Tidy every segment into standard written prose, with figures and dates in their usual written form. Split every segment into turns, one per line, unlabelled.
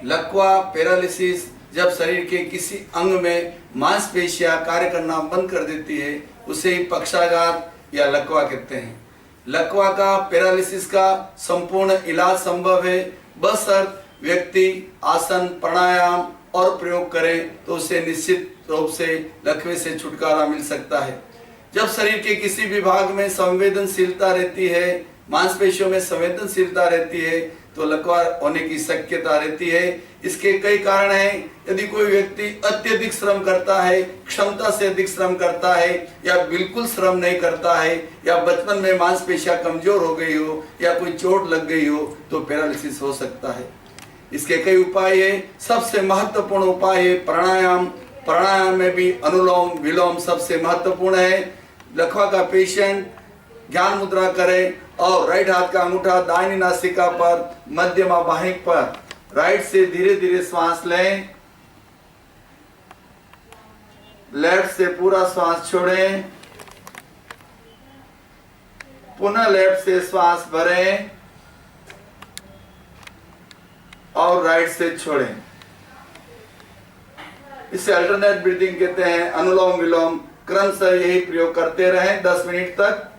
लकवा पैरालिसिस जब शरीर के किसी अंग में मांसपेशियां कार्य करना बंद कर देती है उसे ही पक्षाघात या लकवा कहते हैं। लकवा का पैरालिसिस का संपूर्ण इलाज संभव है, बशर्ते व्यक्ति आसन प्राणायाम और प्रयोग करे तो उसे निश्चित रूप से लकवे से छुटकारा मिल सकता है। जब शरीर के किसी भी भाग में संवेदनशीलता रहती है, मांसपेशियों में संवेदनशीलता रहती है तो लकवा होने की शक्यता रहती है। इसके कई कारण हैं। यदि कोई व्यक्ति अत्यधिक श्रम करता है, क्षमता से अधिक श्रम करता है या बिल्कुल श्रम नहीं करता है या बचपन में मांसपेशियां कमजोर हो गई हो या कोई चोट लग गई हो तो पैरालिसिस हो सकता है। इसके कई उपाय है। सबसे महत्वपूर्ण उपाय है प्राणायाम। प्राणायाम में भी अनुलोम विलोम सबसे महत्वपूर्ण है। लकवा का पेशेंट ज्ञान मुद्रा करे और राइट हाथ का अंगूठा दाहिनी नासिका पर मध्यमा बाहिं पर राइट से धीरे धीरे श्वास लें, लेफ्ट से पूरा श्वास छोड़ें, पुनः लेफ्ट से श्वास भरें और राइट से छोड़ें। इसे अल्टरनेट ब्रीथिंग कहते हैं। अनुलोम विलोम क्रमशः यही प्रयोग करते रहें 10 मिनट तक।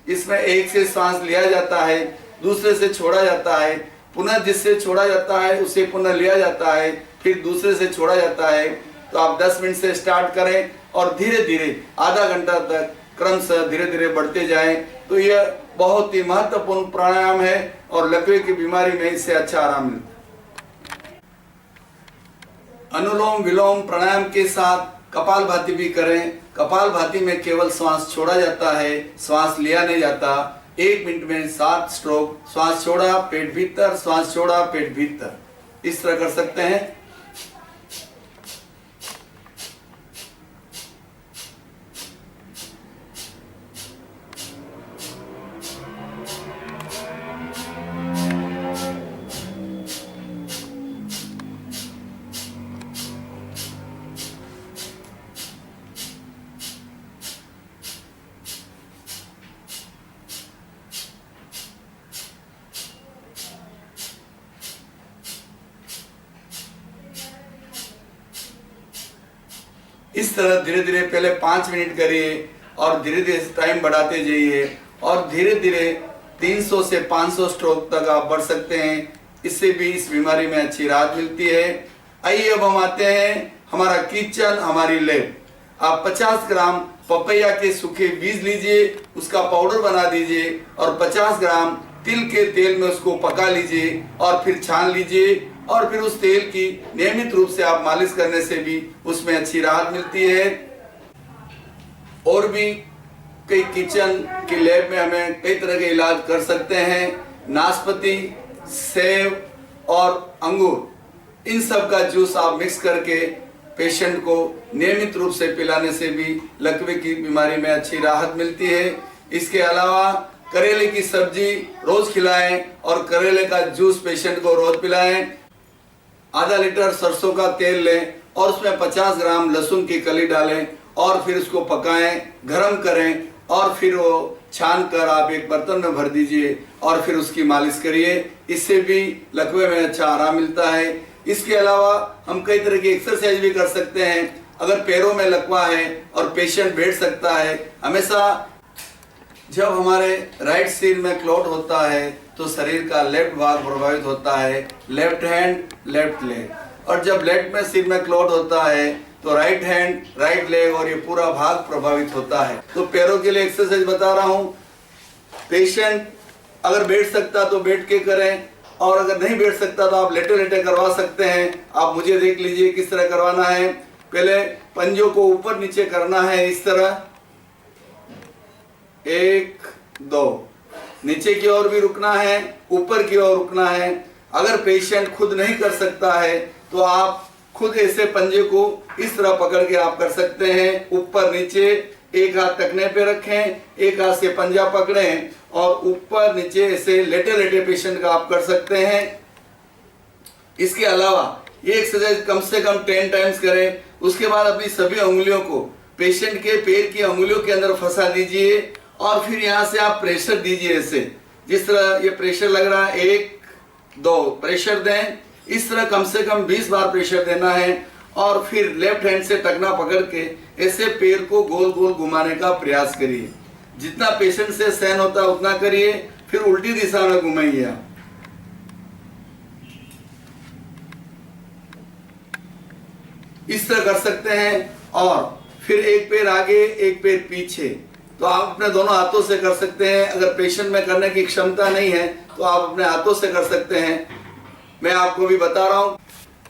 इसमें एक से सांस लिया जाता है, दूसरे से छोड़ा जाता है, पुनः जिससे छोड़ा जाता है उसे पुनः लिया जाता है, फिर दूसरे से छोड़ा जाता है। तो आप 10 मिनट से स्टार्ट करें और धीरे धीरे आधा घंटा तक क्रमशः धीरे धीरे बढ़ते जाएं। तो यह बहुत ही महत्वपूर्ण प्राणायाम है और लकवे की बीमारी में इससे अच्छा आराम मिलता है। अनुलोम विलोम प्राणायाम के साथ कपालभाति भी करें। कपालभाति में केवल श्वास छोड़ा जाता है, श्वास लिया नहीं जाता। 1 मिनट में 7 स्ट्रोक, श्वास छोड़ा पेट भीतर, श्वास छोड़ा पेट भीतर, इस तरह कर सकते हैं। इस तरह धीरे धीरे पहले 5 मिनट करिए और धीरे धीरे टाइम बढ़ाते जाइए और धीरे धीरे 300 से 500 स्ट्रोक तक आप बढ़ सकते हैं। इससे भी इस बीमारी में अच्छी राहत मिलती है। आइए अब हम आते हैं हमारा किचन, हमारी लैब। आप 50 ग्राम पपैया के सूखे बीज लीजिए, उसका पाउडर बना दीजिए और 50 ग्राम तिल के तेल में उसको पका लीजिए और फिर छान लीजिए और फिर उस तेल की नियमित रूप से आप मालिश करने से भी उसमें अच्छी राहत मिलती है। और भी कई किचन की लैब में हमें कई तरह के इलाज कर सकते हैं। नाशपाती, सेब और अंगूर, इन सब का जूस आप मिक्स करके पेशेंट को नियमित रूप से पिलाने से भी लकवे की बीमारी में अच्छी राहत मिलती है। इसके अलावा करेले की सब्जी रोज खिलाएं और करेले का जूस पेशेंट को रोज पिलाएं। आधा लीटर सरसों का तेल लें और उसमें 50 ग्राम लहसुन की कली डालें और फिर उसको पकाएं, गरम करें और फिर वो छान कर आप एक बर्तन में भर दीजिए और फिर उसकी मालिश करिए। इससे भी लकवे में अच्छा आराम मिलता है। इसके अलावा हम कई तरह की एक्सरसाइज भी कर सकते हैं। अगर पैरों में लकवा है और पेशेंट बैठ सकता है, हमेशा जब हमारे राइट सिर में क्लॉट होता है तो शरीर का लेफ्ट भाग प्रभावित होता है, लेफ्ट हैंड लेफ्ट लेग। और जब लेफ्ट में सिर में क्लॉट होता है तो राइट हैंड राइट लेग और ये पूरा भाग प्रभावित होता है। तो पैरों के लिए एक्सरसाइज बता रहा हूँ। पेशेंट अगर बैठ सकता तो बैठ के करें और अगर नहीं बैठ सकता तो आप लेटे लेटे करवा सकते हैं। आप मुझे देख लीजिए किस तरह करवाना है। पहले पंजों को ऊपर नीचे करना है इस तरह, 1 2, नीचे की ओर भी रुकना है, ऊपर की ओर रुकना है। अगर पेशेंट खुद नहीं कर सकता है तो आप खुद ऐसे पंजे को इस तरह पकड़ के आप कर सकते हैं, ऊपर नीचे। एक हाथ टखने पे रखें, एक हाथ से पंजा पकड़ें और ऊपर नीचे ऐसे लेटे लेटे पेशेंट का आप कर सकते हैं। इसके अलावा ये एक्सरसाइज कम से कम 10 टाइम्स करें। उसके बाद अपनी सभी उंगलियों को पेशेंट के पैर की उंगलियों के अंदर फंसा दीजिए और फिर यहाँ से आप प्रेशर दीजिए। ऐसे जिस तरह ये प्रेशर लग रहा है, 1 2 प्रेशर दें। इस तरह कम से कम 20 बार प्रेशर देना है और फिर लेफ्ट हैंड से टखना पकड़ के ऐसे पैर को गोल गोल घुमाने का प्रयास करिए। जितना पेशेंट से सहन होता है उतना करिए, फिर उल्टी दिशा में घुमाइए आप। इस तरह कर सकते हैं और फिर एक पैर आगे एक पैर पीछे, तो आप अपने दोनों हाथों से कर सकते हैं। अगर पेशेंट में करने की क्षमता नहीं है तो आप अपने हाथों से कर सकते हैं। मैं आपको भी बता रहा हूं,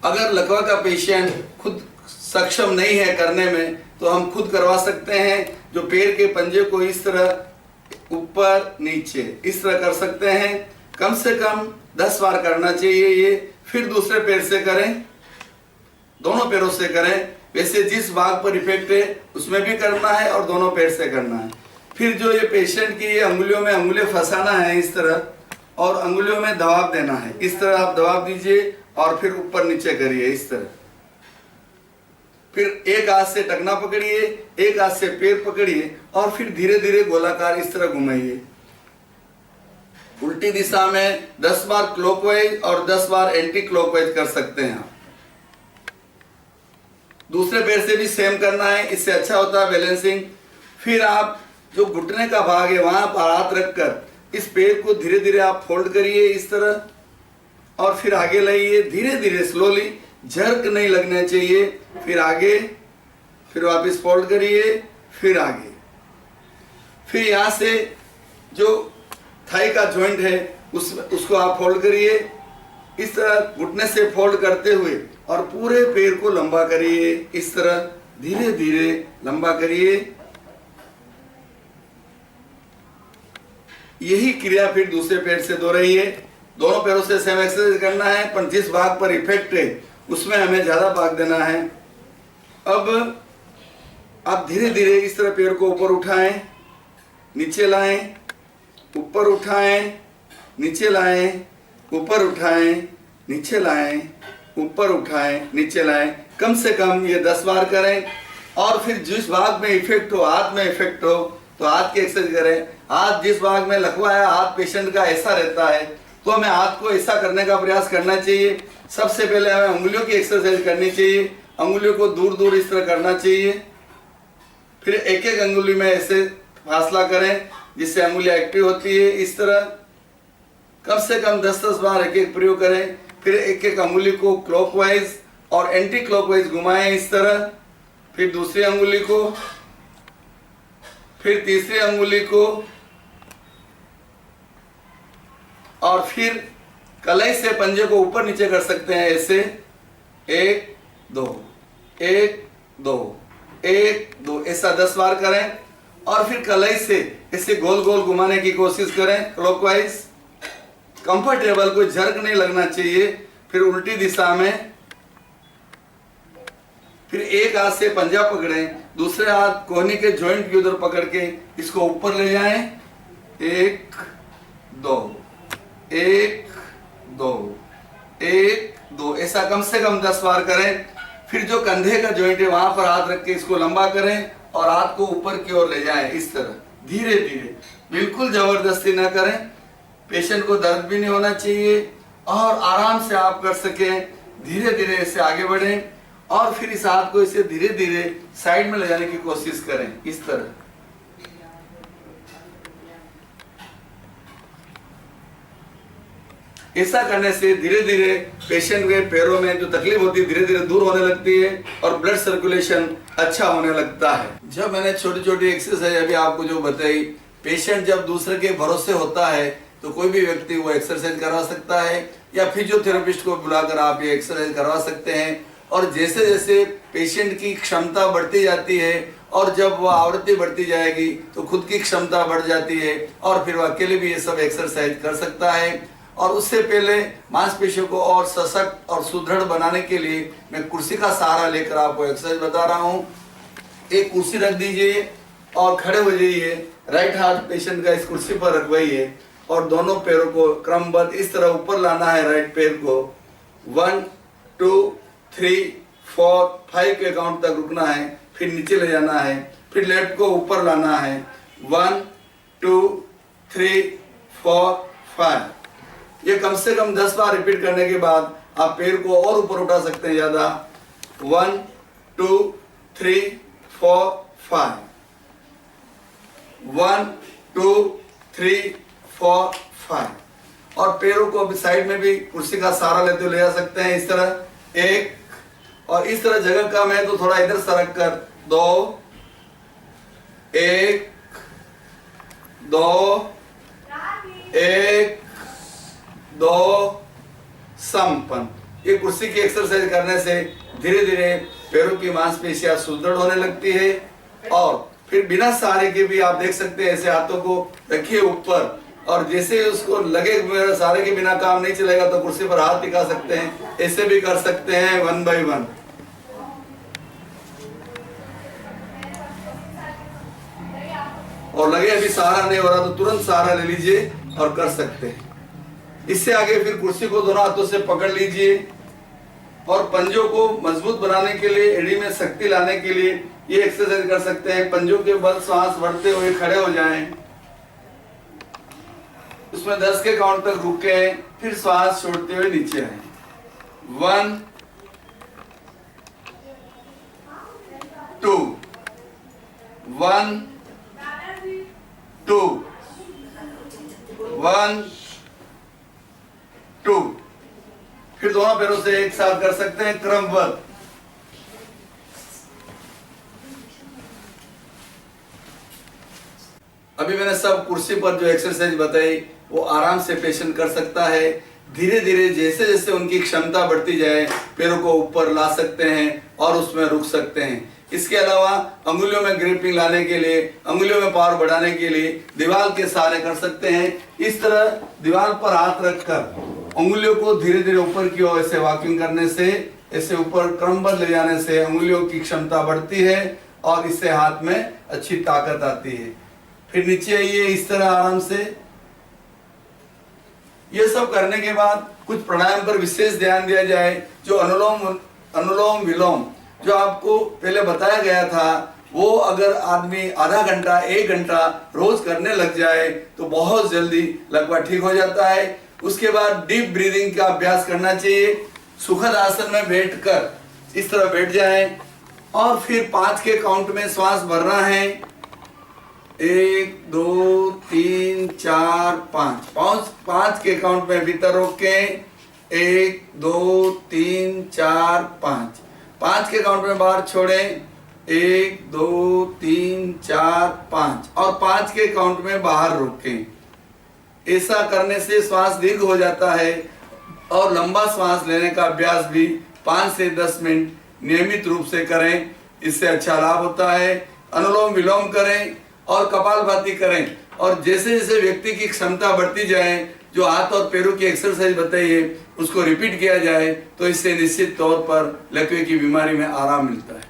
अगर लकवा का पेशेंट खुद सक्षम नहीं है करने में तो हम खुद करवा सकते हैं। जो पैर के पंजे को इस तरह ऊपर नीचे इस तरह कर सकते हैं। कम से कम 10 बार करना चाहिए ये। फिर दूसरे पैर से करें, दोनों पैरों से करें। वैसे जिस भाग पर इफेक्ट है उसमें भी करना है और दोनों पैर से करना है। फिर जो ये पेशेंट की ये अंगुलियों में अंगुलियां फंसाना है इस तरह, और अंगुलियों में दबाव देना है। इस तरह आप दबाव दीजिए और फिर ऊपर नीचे करिए इस तरह। फिर एक हाथ से टखना पकड़िए, एक हाथ से पैर पकड़िए और फिर धीरे धीरे गोलाकार इस तरह घुमाइए। उल्टी दिशा में 10 बार क्लॉकवाइज और 10 बार एंटी क्लॉकवाइज कर सकते हैं आप। दूसरे पैर से भी सेम करना है, इससे अच्छा होता है बैलेंसिंग। फिर आप जो घुटने का भाग है वहां पर हाथ रखकर इस पैर को धीरे धीरे आप फोल्ड करिए इस तरह और फिर आगे लाइए धीरे धीरे स्लोली, झर्क नहीं लगना चाहिए। फिर आगे, फिर वापस फोल्ड करिए, फिर आगे। फिर यहाँ से जो थाई का जॉइंट है उसको आप फोल्ड करिए इस तरह, घुटने से फोल्ड करते हुए और पूरे पैर को लंबा करिए इस तरह, धीरे धीरे लंबा करिए। यही क्रिया फिर दूसरे पैर से दोहराइए। दोनों पैरों से सेम एक्सरसाइज करना है, पर जिस भाग पर इफेक्ट है उसमें हमें ज्यादा भाग देना है। अब आप धीरे धीरे इस तरह पैर को ऊपर उठाएं, नीचे लाएं, ऊपर उठाएं, नीचे लाएं, ऊपर उठाएं, नीचे लाएं, ऊपर उठाएं, नीचे लाएं। कम से कम ये 10 बार करें। और फिर जिस भाग में इफेक्ट हो, हाथ में इफेक्ट हो तो हाथ की एक्सरसाइज करें। हाथ जिस भाग में लकवा है, हाथ पेशेंट का ऐसा रहता है तो हमें हाथ को ऐसा करने का प्रयास करना चाहिए। सबसे पहले हमें उंगलियों की एक्सरसाइज करनी चाहिए। अंगुलियों को दूर दूर इस तरह करना चाहिए। फिर एक एक अंगुली में ऐसे फासला करें जिससे अंगुलियां एक्टिव होती है। इस तरह कम से कम 10-10 बार एक एक प्रयोग करें। फिर एक एक अंगुली को क्लॉकवाइज और एंटी क्लॉकवाइज घुमाएं इस तरह। फिर दूसरी अंगुली को, फिर तीसरी अंगुली को, और फिर कलाई से पंजे को ऊपर नीचे कर सकते हैं ऐसे, 1 2 1 2 1 2 ऐसा 10 बार करें। और फिर कलाई से ऐसे गोल गोल घुमाने की कोशिश करें क्लॉकवाइज। कंफर्टेबल, कोई झर्क नहीं लगना चाहिए। फिर उल्टी दिशा में, फिर एक हाथ से पंजा पकड़ें, दूसरे हाथ कोहनी के जॉइंट की उधर पकड़ के इसको ऊपर ले जाएं। 1 2 1 2 1 2 ऐसा कम से कम 10 बार करें। फिर जो कंधे का जॉइंट है वहां पर हाथ रख के इसको लंबा करें और हाथ को ऊपर की ओर ले जाएं इस तरह, धीरे धीरे, बिल्कुल जबरदस्ती ना करें। पेशेंट को दर्द भी नहीं होना चाहिए और आराम से आप कर सकें। धीरे धीरे इससे आगे बढ़ें और फिर इस हाथ को इसे धीरे धीरे साइड में ले जाने की कोशिश करें इस तरह। ऐसा करने से धीरे धीरे पेशेंट के पैरों में जो तकलीफ होती है धीरे धीरे दूर होने लगती है और ब्लड सर्कुलेशन अच्छा होने लगता है। जब मैंने छोटी छोटी एक्सरसाइज अभी आपको जो बताई, पेशेंट जब दूसरे के भरोसे होता है तो कोई भी व्यक्ति वो एक्सरसाइज करवा सकता है या फिजियोथेरेपिस्ट को बुलाकर आप ये एक्सरसाइज करवा सकते हैं। और जैसे जैसे पेशेंट की क्षमता बढ़ती जाती है और जब वह आवृत्ति बढ़ती जाएगी तो खुद की क्षमता बढ़ जाती है और फिर वह अकेले भी ये सब एक्सरसाइज कर सकता है। और उससे पहले मांसपेशियों को और सशक्त और सुदृढ़ बनाने के लिए मैं कुर्सी का सहारा लेकर आपको एक्सरसाइज बता रहा हूँ। एक कुर्सी रख दीजिए और खड़े हो जाइए। राइट हाथ पेशेंट का इस कुर्सी पर रखवाइए और दोनों पैरों को क्रमबद्ध इस तरह ऊपर लाना है। राइट पैर को 1 2 3 4 5 के काउंट तक रुकना है, फिर नीचे ले जाना है, फिर लेफ्ट को ऊपर लाना है। 1 2 3 4 5। ये कम से कम 10 बार रिपीट करने के बाद आप पैर को और ऊपर उठा सकते हैं ज़्यादा। 1 2 3 4 5। 1 2 3 4 5। और पैरों को अभी साइड में भी कुर्सी का सहारा लेते हुए ले जा सकते हैं इस तरह। 1 और इस तरह जगह कम है तो थोड़ा इधर सरक कर 2 1 2 1 2 संपन्न। ये कुर्सी की एक्सरसाइज करने से धीरे धीरे पैरों की मांसपेशियां सुदृढ़ होने लगती है। और फिर बिना सहारे के भी आप देख सकते हैं, ऐसे हाथों को रखिए ऊपर और जैसे उसको लगे मेरे सहारे के बिना काम नहीं चलेगा तो कुर्सी पर हाथ टिका सकते हैं, ऐसे भी कर सकते हैं 1 बाय 1। और लगे अभी सहारा नहीं हो रहा तो तुरंत सहारा ले लीजिए और कर सकते हैं। इससे आगे फिर कुर्सी को दोनों हाथों से पकड़ लीजिए और पंजों को मजबूत बनाने के लिए, एड़ी में शक्ति लाने के लिए ये एक्सरसाइज कर सकते हैं। पंजों के बल सांस बढ़ते हुए खड़े हो जाएं, उसमें 10 के काउंट तक रुके, फिर श्वास छोड़ते हुए नीचे आए। 1 2 1 2 1 2। फिर दोनों पैरों से एक साथ कर सकते हैं क्रमबद्ध। अभी मैंने सब कुर्सी पर जो एक्सरसाइज बताई वो आराम से पेशेंट कर सकता है। धीरे धीरे जैसे जैसे उनकी क्षमता बढ़ती जाए पैरों को ऊपर ला सकते हैं और उसमें रुक सकते हैं। इसके अलावा अंगुलियों में ग्रिपिंग लाने के लिए, अंगुलियों में पावर बढ़ाने के लिए दीवार के सहारे कर सकते हैं। इस तरह दीवार पर हाथ रखकर अंगुलियों को धीरे धीरे ऊपर की ओर ऐसे वॉकिंग करने से, ऐसे ऊपर क्रमबद्ध ले जाने से अंगुलियों की क्षमता बढ़ती है और इससे हाथ में अच्छी ताकत आती है। फिर नीचे आइए इस तरह आराम से। ये सब करने के बाद कुछ प्राणायाम पर विशेष ध्यान दिया जाए। जो अनुलोम विलोम जो आपको पहले बताया गया था, वो अगर आदमी आधा घंटा 1 घंटा रोज करने लग जाए तो बहुत जल्दी लगभग ठीक हो जाता है। उसके बाद डीप ब्रीदिंग का अभ्यास करना चाहिए। सुखद आसन में बैठकर इस तरह बैठ जाएं और फिर 5 के काउंट में श्वास भरना है। 1 2 3 4 5। 5 के काउंट में भीतर रोकें। 1 2 3 4 5। 5 के काउंट में बाहर छोड़ें। 1 2 3 4 5 और 5 के काउंट में बाहर रोकें। ऐसा करने से श्वास दीर्घ हो जाता है और लंबा श्वास लेने का अभ्यास भी 5 से 10 मिनट नियमित रूप से करें, इससे अच्छा लाभ होता है। अनुलोम विलोम करें और कपालभाति करें और जैसे जैसे व्यक्ति की क्षमता बढ़ती जाए, जो हाथ और पैरों की एक्सरसाइज बताई है उसको रिपीट किया जाए तो इससे निश्चित तौर पर लकवे की बीमारी में आराम मिलता है।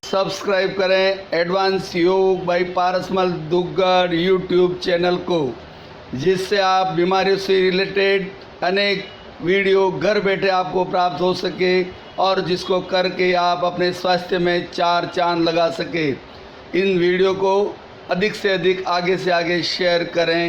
सब्सक्राइब करें advance Yog by Parasmal Duggar YouTube channel को, जिससे आप बीमारियों से रिलेटेड अनेक वीडियो घर बैठे आपको प्राप्त हो सके और जिसको करके आप अपने स्वास्थ्य में 4 चांद लगा सके। इन वीडियो को अधिक से अधिक आगे से आगे शेयर करें।